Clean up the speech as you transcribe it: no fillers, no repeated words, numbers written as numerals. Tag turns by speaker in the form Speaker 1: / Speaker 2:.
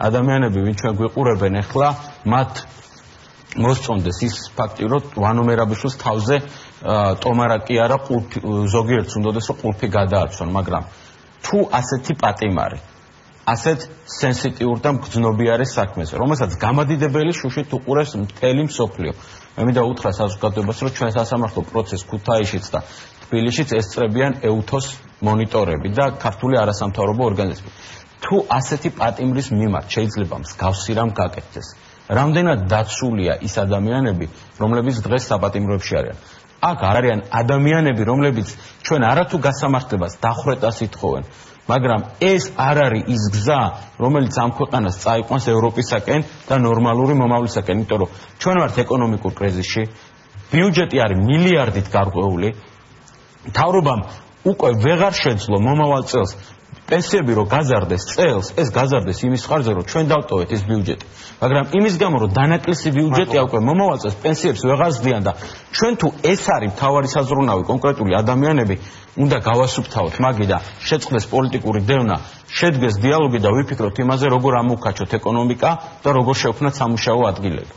Speaker 1: ადამიანები, ვინც ჩვენ გვიყურებენ ახლა, მათ მოსწონდეს ის ფაქტი, რომ ვანომერაბიშვილს თავზე ტომარა კი არა, ზოგიერთს უნდადეს, რომ ყურფი გადააცვან, მაგრამ თუ ასეთი პატიმარი, ასეთ სენსიტიურ და მგრძნობიარე საქმეზე, რომელსაც გამადიდებელი შუშით უყურებს მთელი მსოფლიო. მე მინდა უთხრა საზოგადოებას, რომ ჩვენ სასამართლო პროცესს ქუთაისშიც და თბილისშიც ესწრებიან EUTHOS მონიტორები და ქართული არასამთავრობო ორგანიზმები. თუ ასეთი პატიმრის მიმართ შეიძლება მსგავსი რამ გაკეთდეს, რამდენად დაცულია ის ადამიანები, რომლებიც დღეს საპატიმროებში არიან. აქ არ არიან ადამიანები, რომლებიც ჩვენ არათუ გასამართლებას დახვრეტას ითხოვენ, მაგრამ ეს არ არის ის გზა, რომელიც ამ ქვეყანას წაიყვანს ევროპისაკენ და ნორმალური მომავლისაკენ, იმიტომ რომ ჩვენ ვართ ეკონომიკურ კრიზისში, ბიუჯეტი არის მილიარდით გარღვეული, მთავრობამ უკვე ვეღარ შეძლო მომავალ წელს პენსიები რო გაზარდეს წელს, ეს გაზარდეს იმის ხარჯზე, რომ ჩვენ დავტოვეთ ეს ბიუჯეტი. მაგრამ იმის გამო, რომ დანაკლისი ბიუჯეტია უკვე მომავალ წელს პენსიებს ვეღარ ზრდიან და ჩვენ თუ ეს არის მთავარი საზრუნავი, კონკრეტული ადამიანები უნდა გავასუფთავოთ მაგი და შეწყდეს პოლიტიკური დევნა, შედგეს დიალოგი და ვიფიქროთ იმაზე, როგორ ამოვქაჩოთ ეკონომიკა და როგორ შევქმნათ სამუშაო ადგილები.